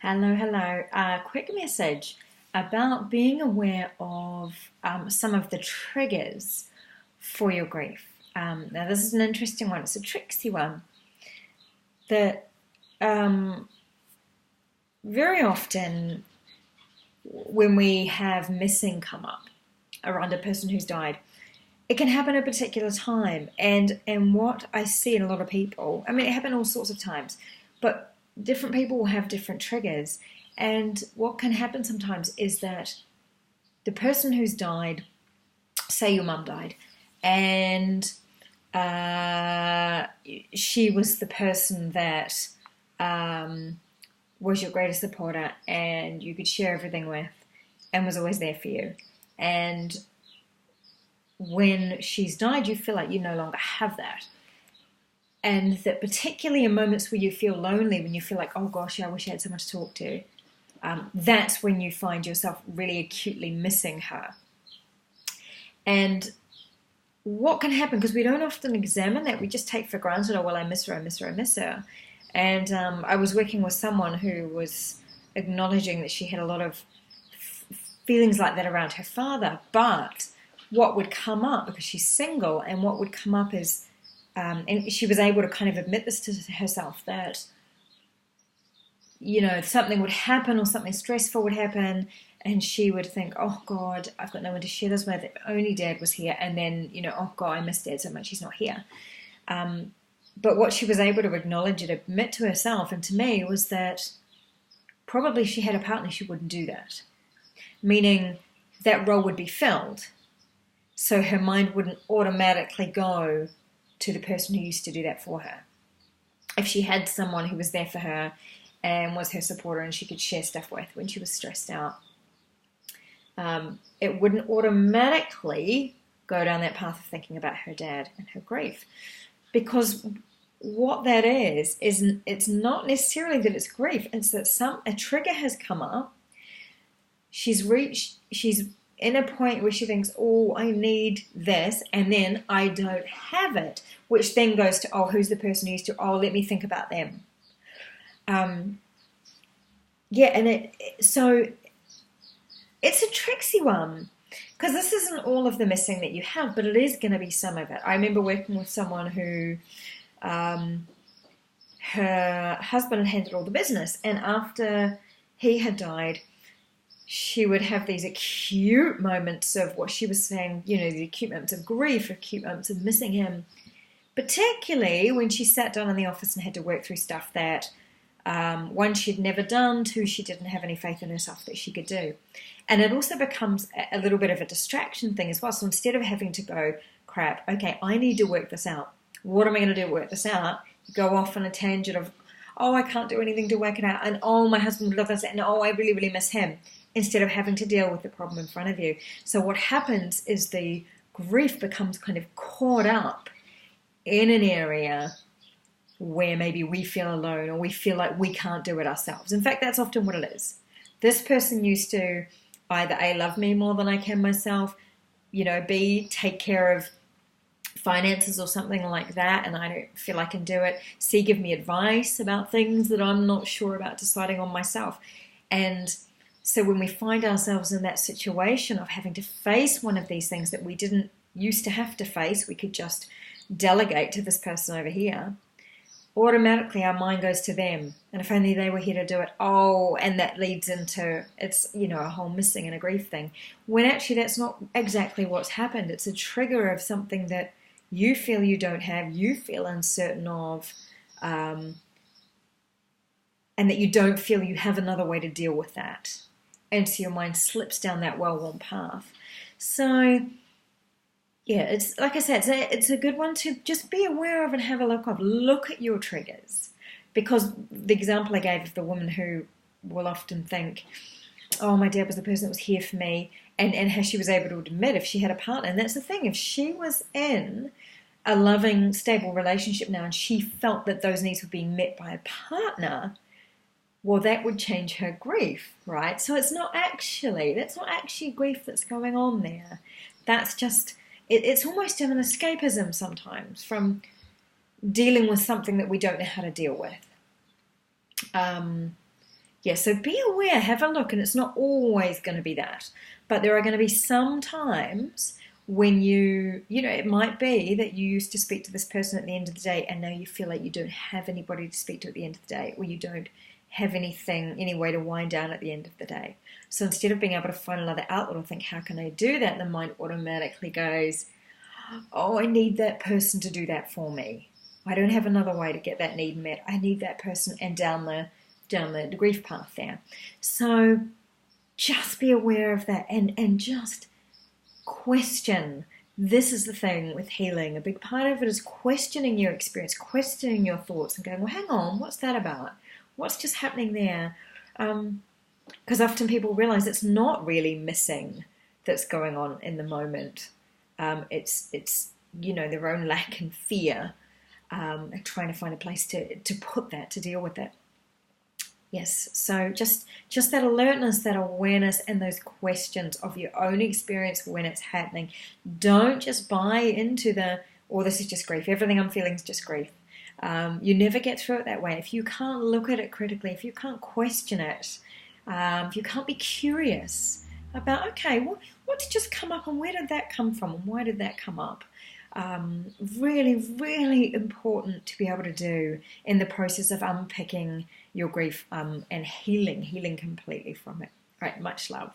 Hello, hello. Quick message about being aware of some of the triggers for your grief. Now, this is an interesting one. It's a tricksy one that very often when we have missing come up around a person who's died, it can happen at a particular time. And what I see in a lot of people, I mean, it happens all sorts of times, but different people will have different triggers. And what can happen sometimes is that the person who's died, say your mum died, and she was the person that was your greatest supporter and you could share everything with and was always there for you. And when she's died, you feel like you no longer have that. And that particularly in moments where you feel lonely, when you feel like, oh gosh, I wish I had someone to talk to, that's when you find yourself really acutely missing her. And what can happen, because we don't often examine that, we just take for granted, oh, well, I miss her, I miss her, I miss her. And I was working with someone who was acknowledging that she had a lot of feelings like that around her father, but what would come up, because she's single, and what would come up is, and she was able to kind of admit this to herself, that, you know, something would happen or something stressful would happen, and she would think, oh God, I've got no one to share this with, if only Dad was here, and then, you know, oh God, I miss Dad so much, he's not here. But what she was able to acknowledge and admit to herself and to me was that probably she had a partner, she wouldn't do that. Meaning that role would be filled. So her mind wouldn't automatically go to the person who used to do that for her. If she had someone who was there for her and was her supporter and she could share stuff with when she was stressed out, it wouldn't automatically go down that path of thinking about her dad and her grief. Because what that is it's not necessarily that it's grief, it's that a trigger has come up. She's in a point where she thinks, oh, I need this, and then I don't have it, which then goes to, oh, who's the person who used to, oh, let me think about them. So it's a tricksy one, because this isn't all of the missing that you have, but it is going to be some of it. I remember working with someone who, her husband had handled all the business, and after he had died, she would have these acute moments of what she was saying, you know, the acute moments of grief, acute moments of missing him, particularly when she sat down in the office and had to work through stuff that, one, she'd never done, two, she didn't have any faith in herself that she could do. And it also becomes a little bit of a distraction thing as well. So instead of having to go, crap, okay, I need to work this out. What am I going to do to work this out? You go off on a tangent of, oh, I can't do anything to work it out, and oh, my husband would love this, and oh, I really, really miss him, instead of having to deal with the problem in front of you. So what happens is the grief becomes kind of caught up in an area where maybe we feel alone or we feel like we can't do it ourselves. In fact, that's often what it is. This person used to either A, love me more than I can myself, you know, B, take care of finances or something like that, and I don't feel I can do it. C, give me advice about things that I'm not sure about deciding on myself. And so when we find ourselves in that situation of having to face one of these things that we didn't used to have to face, we could just delegate to this person over here, automatically our mind goes to them. And if only they were here to do it. Oh, and that leads into, it's, you know, a whole missing and a grief thing. When actually that's not exactly what's happened. It's a trigger of something that you feel you don't have, you feel uncertain of, and that you don't feel you have another way to deal with that. And so your mind slips down that well-worn path. So, yeah, it's like I said, it's a good one to just be aware of and have a look of. Look at your triggers. Because the example I gave of the woman who will often think, oh, my dad was the person that was here for me, and how she was able to admit if she had a partner. And that's the thing, if she was in a loving, stable relationship now and she felt that those needs were being met by a partner, well, that would change her grief, right? So that's not actually grief that's going on there. That's just, it's almost an escapism sometimes from dealing with something that we don't know how to deal with. Yeah, so be aware, have a look, and it's not always going to be that. But there are going to be some times when it might be that you used to speak to this person at the end of the day and now you feel like you don't have anybody to speak to at the end of the day, or you don't have any way to wind down at the end of the day. So instead of being able to find another outlet or think, how can I do that? The mind automatically goes, oh, I need that person to do that for me. I don't have another way to get that need met. I need that person, and down the grief path there. So just be aware of that, and just question. This is the thing with healing. A big part of it is questioning your experience, questioning your thoughts, and going, well, hang on, what's that about? What's just happening there? Because often people realize it's not really missing that's going on in the moment. It's their own lack and fear, and trying to find a place to put that, to deal with it. Yes, so just that alertness, that awareness, and those questions of your own experience when it's happening. Don't just buy into this is just grief. Everything I'm feeling is just grief. You never get through it that way. If you can't look at it critically, if you can't question it, if you can't be curious about, okay, what's just come up, and where did that come from, and why did that come up? Really, really important to be able to do in the process of unpicking your grief and healing completely from it. All right, much love.